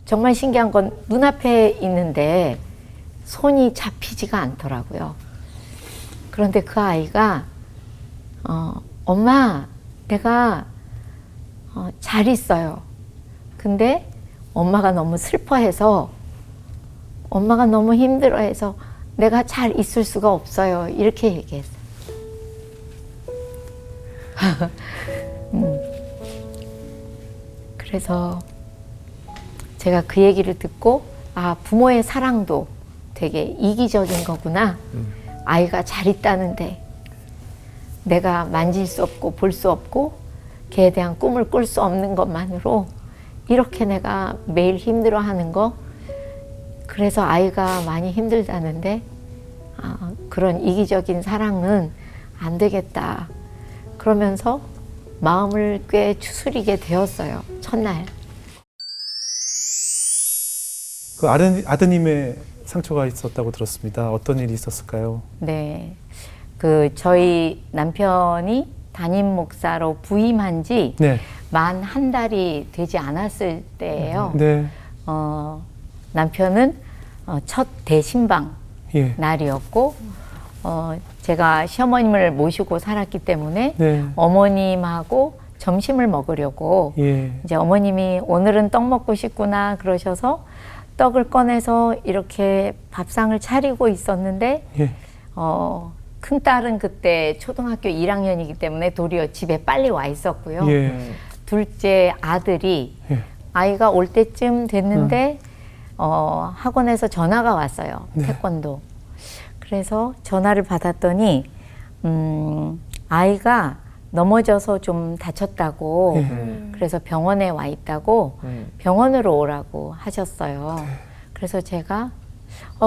정말 신기한 건 눈앞에 있는데 손이 잡히지가 않더라고요. 그런데 그 아이가 엄마, 내가 잘 있어요. 근데 엄마가 너무 슬퍼해서, 엄마가 너무 힘들어해서 내가 잘 있을 수가 없어요. 이렇게 얘기했어요. 그래서 제가 그 얘기를 듣고, 아, 부모의 사랑도 되게 이기적인 거구나. 아이가 잘 있다는데 내가 만질 수 없고 볼 수 없고 걔에 대한 꿈을 꿀 수 없는 것만으로 이렇게 내가 매일 힘들어하는 거, 그래서 아이가 많이 힘들다는데 그런 이기적인 사랑은 안 되겠다. 그러면서 마음을 꽤 추스리게 되었어요. 첫날. 그 아드님의 상처가 있었다고 들었습니다. 어떤 일이 있었을까요? 네. 그 저희 남편이 담임 목사로 부임한 지 네. 만 한 달이 되지 않았을 때예요. 네. 남편은 첫 대신방 예. 날이었고, 제가 시어머님을 모시고 살았기 때문에 네. 어머님하고 점심을 먹으려고 예. 이제 어머님이 오늘은 떡 먹고 싶구나 그러셔서 떡을 꺼내서 이렇게 밥상을 차리고 있었는데, 예. 큰 딸은 그때 초등학교 1학년이기 때문에 도리어 집에 빨리 와 있었고요. 예. 둘째 아들이 예. 아이가 올 때쯤 됐는데 학원에서 전화가 왔어요. 네. 태권도. 그래서 전화를 받았더니 아이가 넘어져서 좀 다쳤다고, 예. 그래서 병원에 와 있다고 병원으로 오라고 하셨어요. 그래서 제가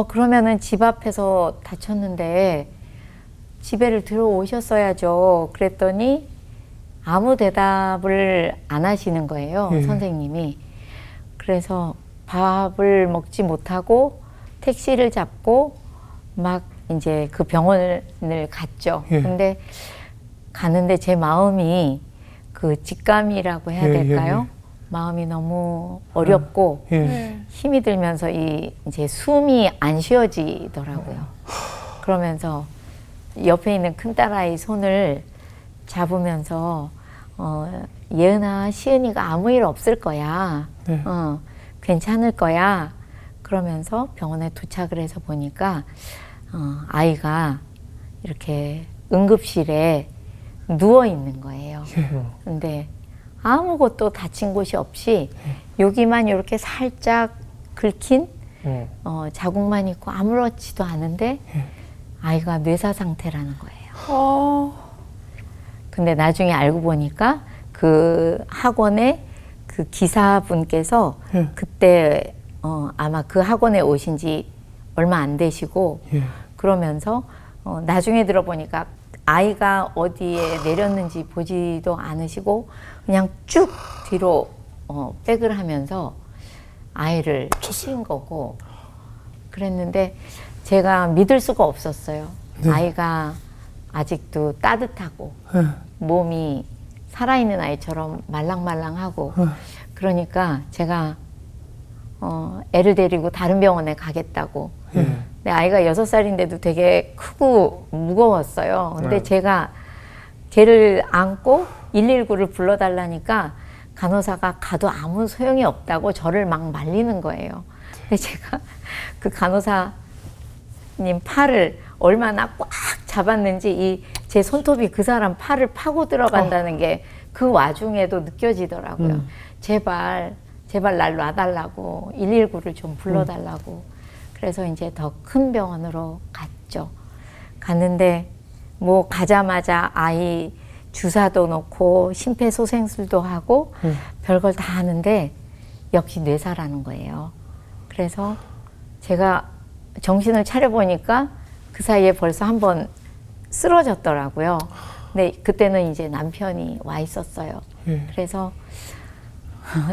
그러면은 집 앞에서 다쳤는데 집에를 들어오셨어야죠. 그랬더니 아무 대답을 안 하시는 거예요. 예. 선생님이. 그래서 밥을 먹지 못하고 택시를 잡고 막 이제 그 병원을 갔죠. 예. 근데 가는데 제 마음이 그 직감이라고 해야 예, 될까요? 예, 예. 마음이 너무 어렵고 예. 힘이 들면서 이제 숨이 안 쉬어지더라고요. 그러면서 옆에 있는 큰딸아이 손을 잡으면서 예은아, 시은이가 아무 일 없을 거야. 네. 괜찮을 거야. 그러면서 병원에 도착을 해서 보니까 아이가 이렇게 응급실에 누워 있는 거예요. 예. 근데 아무것도 다친 곳이 없이 여기만 이렇게 살짝 긁힌 자국만 있고 아무렇지도 않은데 아이가 뇌사 상태라는 거예요. 근데 나중에 알고 보니까 그 학원의 그 기사분께서 그때 아마 그 학원에 오신 지 얼마 안 되시고 예. 그러면서 나중에 들어보니까 아이가 어디에 내렸는지 보지도 않으시고 그냥 쭉 뒤로 백을 하면서 아이를 치신 거고 그랬는데 제가 믿을 수가 없었어요. 네. 아이가 아직도 따뜻하고 예. 몸이 살아있는 아이처럼 말랑말랑하고 그러니까 제가 애를 데리고 다른 병원에 가겠다고. 근데 아이가 6살인데도 되게 크고 무거웠어요. 근데 제가 걔를 안고 119를 불러달라니까 간호사가 가도 아무 소용이 없다고 저를 막 말리는 거예요. 근데 제가 그 간호사님 팔을 얼마나 꽉 잡았는지 제 손톱이 그 사람 팔을 파고 들어간다는 게 그 와중에도 느껴지더라고요. 제발 날 놔달라고 119를 좀 불러달라고. 그래서 이제 더 큰 병원으로 갔죠. 갔는데 뭐 가자마자 아이 주사도 놓고 심폐소생술도 하고 별걸 다 하는데 역시 뇌사라는 거예요. 그래서 제가 정신을 차려보니까 그 사이에 벌써 한번 쓰러졌더라고요. 근데 그때는 이제 남편이 와 있었어요. 그래서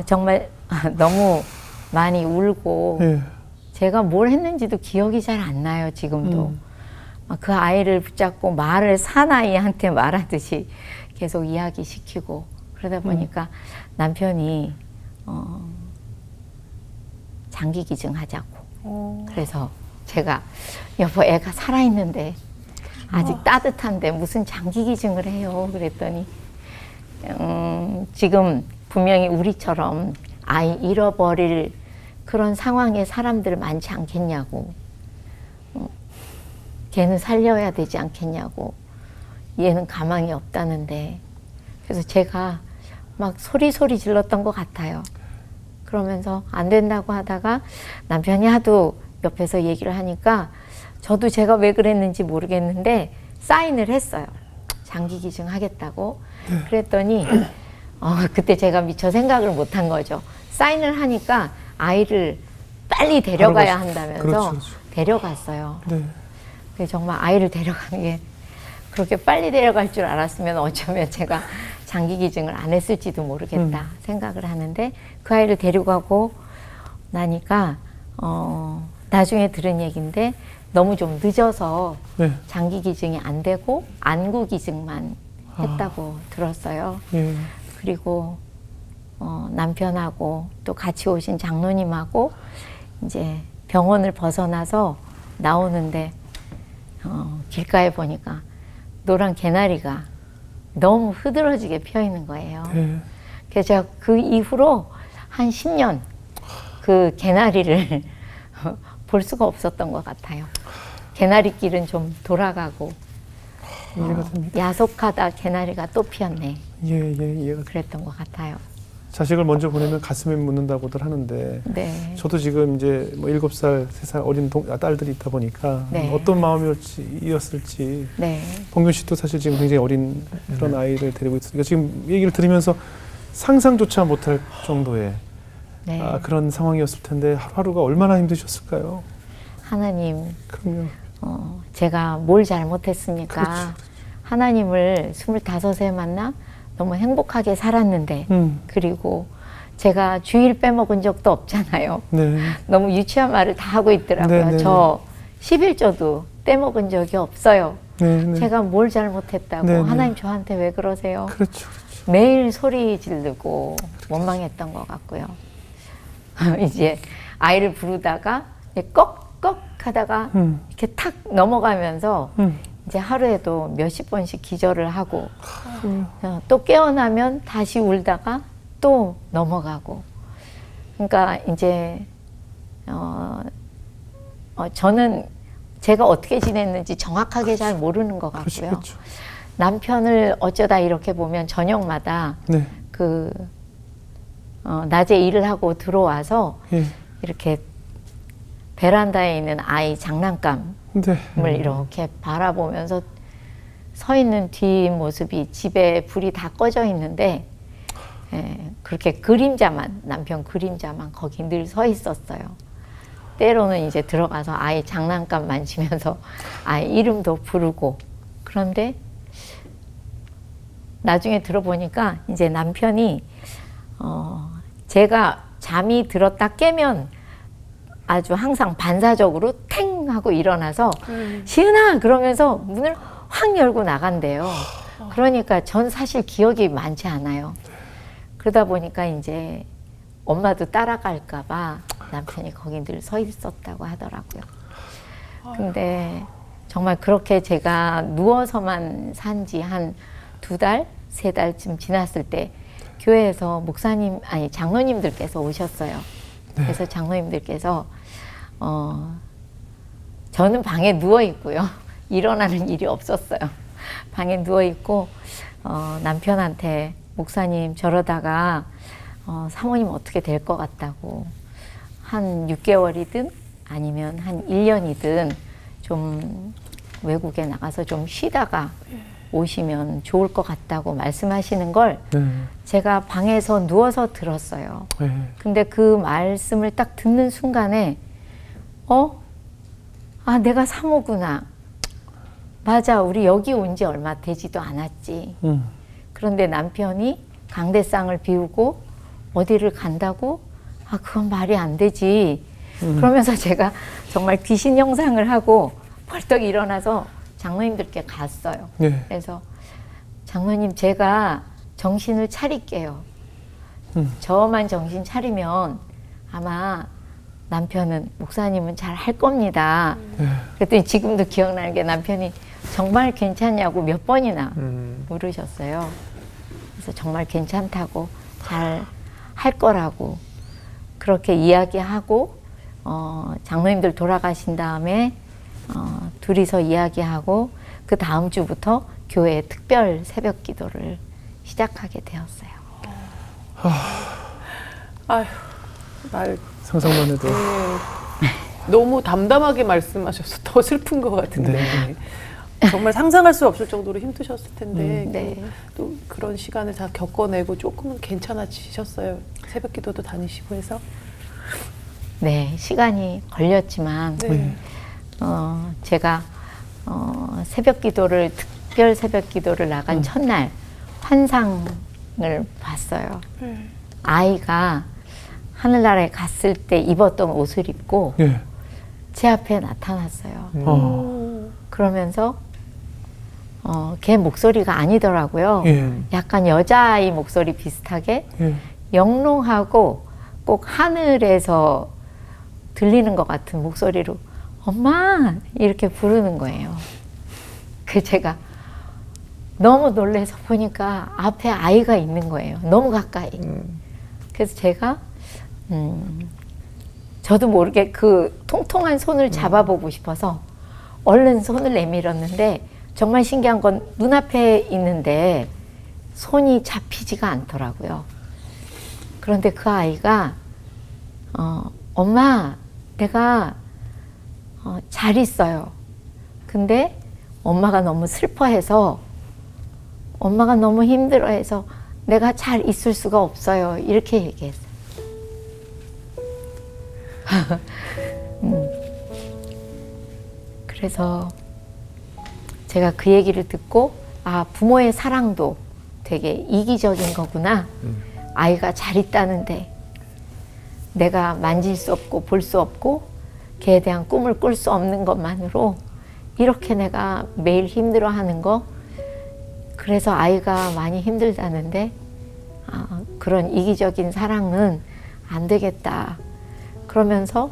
정말 너무 많이 울고 제가 뭘 했는지도 기억이 잘 안 나요, 지금도. 그 아이를 붙잡고 말을 사나이한테 말하듯이 계속 이야기시키고 그러다 보니까 남편이 장기 기증하자고. 그래서 제가 여보 애가 살아있는데 아직 따뜻한데 무슨 장기 기증을 해요. 그랬더니 지금 분명히 우리처럼 아이 잃어버릴 그런 상황의 사람들 많지 않겠냐고. 걔는 살려야 되지 않겠냐고. 얘는 가망이 없다는데. 그래서 제가 막 소리 질렀던 것 같아요. 그러면서 안 된다고 하다가 남편이 하도 옆에서 얘기를 하니까 저도 제가 왜 그랬는지 모르겠는데 사인을 했어요. 장기 기증 하겠다고. 그랬더니 그때 제가 미처 생각을 못한 거죠. 사인을 하니까 아이를 빨리 데려가야 한다면서 그렇죠. 데려갔어요. 네. 그래서 정말 아이를 데려가는 게 그렇게 빨리 데려갈 줄 알았으면 어쩌면 제가 장기 기증을 안 했을지도 모르겠다 생각을 하는데 그 아이를 데려가고 나니까 나중에 들은 얘기인데 너무 좀 늦어서 네. 장기 기증이 안 되고 안구 기증만 했다고 들었어요. 예. 그리고 남편하고 또 같이 오신 장로님하고 이제 병원을 벗어나서 나오는데 길가에 보니까 노란 개나리가 너무 흐드러지게 펴 있는 거예요. 네. 그래서 제가 그 이후로 한 10년 그 개나리를 볼 수가 없었던 것 같아요. 개나리길은 좀 돌아가고 이해가 됩니다. 야속하다 개나리가 또 피었네. 예, 이해가. 그랬던 것 같아요. 자식을 먼저 보내면 가슴에 묻는다고들 하는데 네. 저도 지금 이제 뭐 7살, 3살 어린 딸들이 있다 보니까 네. 어떤 마음이었을지 네. 봉균 씨도 사실 지금 굉장히 어린 그런 아이를 데리고 있으니까 지금 얘기를 들으면서 상상조차 못할 정도의 네. 그런 상황이었을 텐데 하루하루가 얼마나 힘드셨을까요? 하나님, 그럼요. 제가 뭘 잘못했습니까? 그렇죠. 하나님을 25세 만나 너무 행복하게 살았는데 그리고 제가 주일 빼먹은 적도 없잖아요. 네. 너무 유치한 말을 다 하고 있더라고요. 네. 저 11조도 떼먹은 적이 없어요. 네. 제가 뭘 잘못했다고 네. 하나님 저한테 왜 그러세요? 그렇죠. 매일 소리 지르고 원망했던 것 같고요. 이제 아이를 부르다가 꺽꺽 하다가 이렇게 탁 넘어가면서 이제 하루에도 몇십 번씩 기절을 하고 또 깨어나면 다시 울다가 또 넘어가고. 그러니까 이제 저는 제가 어떻게 지냈는지 정확하게 잘 모르는 것 같고요. 그렇죠. 남편을 어쩌다 이렇게 보면 저녁마다 네. 낮에 일을 하고 들어와서 예. 이렇게 베란다에 있는 아이 장난감을 네. 이렇게 바라보면서 서 있는 뒷모습이 집에 불이 다 꺼져 있는데 그렇게 그림자만 남편 그림자만 거기 늘 서 있었어요. 때로는 이제 들어가서 아이 장난감 만지면서 아이 이름도 부르고. 그런데 나중에 들어보니까 이제 남편이 제가 잠이 들었다 깨면 아주 항상 반사적으로 탱 하고 일어나서 시은아 그러면서 문을 확 열고 나간대요. 그러니까 전 사실 기억이 많지 않아요. 그러다 보니까 이제 엄마도 따라갈까 봐 남편이 거기 늘 서 있었다고 하더라고요. 근데 정말 그렇게 제가 누워서만 산 지 한 2달, 3달쯤 지났을 때 교회에서 목사님, 아니 장로님들께서 오셨어요. 그래서 장로님들께서 저는 방에 누워 있고요. 일어나는 일이 없었어요. 방에 누워 있고 남편한테 목사님 저러다가 사모님 어떻게 될 것 같다고 한 6개월이든 아니면 한 1년이든 좀 외국에 나가서 좀 쉬다가 오시면 좋을 것 같다고 말씀하시는 걸 제가 방에서 누워서 들었어요. 근데 그 말씀을 딱 듣는 순간에 아 내가 사모구나. 맞아 우리 여기 온 지 얼마 되지도 않았지. 그런데 남편이 강대상을 비우고 어디를 간다고? 아 그건 말이 안 되지. 그러면서 제가 정말 귀신 형상을 하고 벌떡 일어나서 장로님들께 갔어요. 그래서 장로님 제가 정신을 차릴게요. 저만 정신 차리면 아마 남편은 목사님은 잘 할 겁니다. 네. 그랬더니 지금도 기억나는 게 남편이 정말 괜찮냐고 몇 번이나 음. 물으셨어요. 그래서 정말 괜찮다고 잘 할 거라고 그렇게 이야기하고 장로님들 돌아가신 다음에 둘이서 이야기하고 그 다음 주부터 교회에 특별 새벽 기도를 시작하게 되었어요. 아휴, 말 상상만 해도. 너무 담담하게 말씀하셔서 더 슬픈 것 같은데. 네. 정말 상상할 수 없을 정도로 힘드셨을 텐데 네. 또 그런 시간을 다 겪어내고 조금은 괜찮아지셨어요. 새벽기도도 다니시고 해서. 네, 시간이 걸렸지만 네. 제가 새벽 기도를 특별 새벽 기도를 나간 첫날 환상을 봤어요. 아이가 하늘나라에 갔을 때 입었던 옷을 입고 예. 제 앞에 나타났어요. 그러면서 걔 목소리가 아니더라고요. 예. 약간 여자아이 목소리 비슷하게 예. 영롱하고 꼭 하늘에서 들리는 것 같은 목소리로 엄마 이렇게 부르는 거예요. 그 제가 너무 놀라서 보니까 앞에 아이가 있는 거예요. 너무 가까이. 그래서 제가 저도 모르게 그 통통한 손을 잡아보고 싶어서 얼른 손을 내밀었는데 정말 신기한 건 눈앞에 있는데 손이 잡히지가 않더라고요. 그런데 그 아이가 엄마 내가 잘 있어요. 근데 엄마가 너무 슬퍼해서 엄마가 너무 힘들어해서 내가 잘 있을 수가 없어요. 이렇게 얘기했어요. 그래서 제가 그 얘기를 듣고 아 부모의 사랑도 되게 이기적인 거구나. 아이가 잘 있다는데 내가 만질 수 없고 볼 수 없고 걔에 대한 꿈을 꿀 수 없는 것만으로 이렇게 내가 매일 힘들어하는 거 그래서 아이가 많이 힘들다는데 그런 이기적인 사랑은 안 되겠다. 그러면서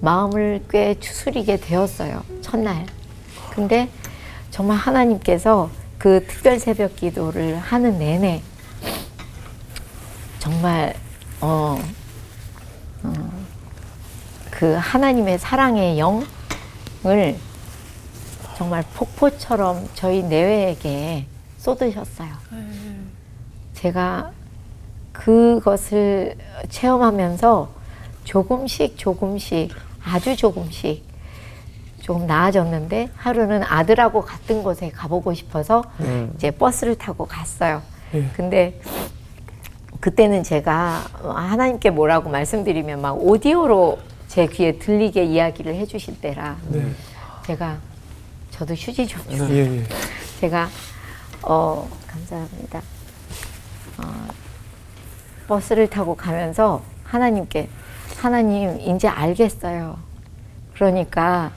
마음을 꽤 추스리게 되었어요. 첫날. 근데 정말 하나님께서 그 특별 새벽 기도를 하는 내내 정말 그 하나님의 사랑의 영을 정말 폭포처럼 저희 내외에게 쏟으셨어요. 제가 그것을 체험하면서 조금씩 아주 조금씩 조금 나아졌는데 하루는 아들하고 같은 곳에 가보고 싶어서 이제 버스를 타고 갔어요. 예. 근데 그때는 제가 하나님께 뭐라고 말씀드리면 막 오디오로 제 귀에 들리게 이야기를 해주실 때라 네. 제가 저도 휴지 좀 주세요. 예. 예. 제가 감사합니다. 버스를 타고 가면서 하나님께 하나님 이제 알겠어요. 그러니까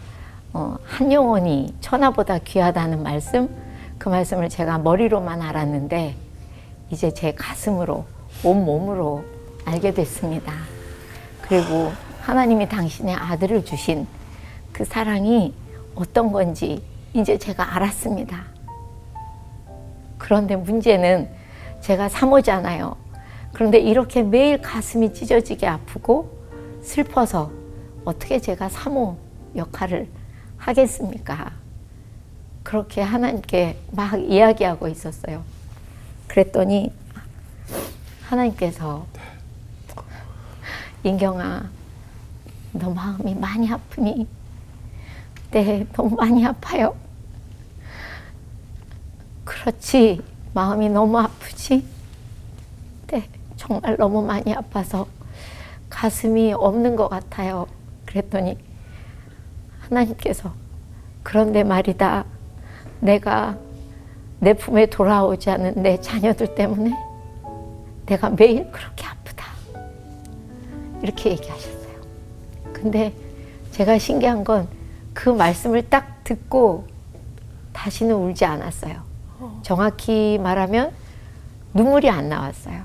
한 영혼이 천하보다 귀하다는 말씀 그 말씀을 제가 머리로만 알았는데 이제 제 가슴으로 온 몸으로 알게 됐습니다. 그리고 하나님이 당신의 아들을 주신 그 사랑이 어떤 건지 이제 제가 알았습니다. 그런데 문제는 제가 사모잖아요. 그런데 이렇게 매일 가슴이 찢어지게 아프고 슬퍼서 어떻게 제가 사모 역할을 하겠습니까? 그렇게 하나님께 막 이야기하고 있었어요. 그랬더니 하나님께서 인경아 너 마음이 많이 아프니? 네, 너무 많이 아파요. 그렇지, 마음이 너무 아프지? 네, 정말 너무 많이 아파서 가슴이 없는 것 같아요. 그랬더니 하나님께서 그런데 말이다. 내가 내 품에 돌아오지 않은 내 자녀들 때문에 내가 매일 그렇게 아프다. 이렇게 얘기하셨어요. 근데 제가 신기한 건 그 말씀을 딱 듣고 다시는 울지 않았어요. 정확히 말하면 눈물이 안 나왔어요.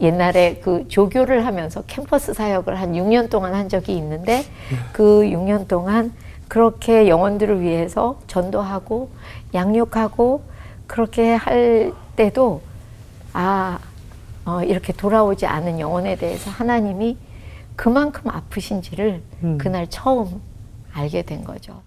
옛날에 그 조교를 하면서 캠퍼스 사역을 한 6년 동안 한 적이 있는데 그 6년 동안 그렇게 영혼들을 위해서 전도하고 양육하고 그렇게 할 때도 이렇게 돌아오지 않은 영혼에 대해서 하나님이 그만큼 아프신지를 그날 처음 알게 된 거죠.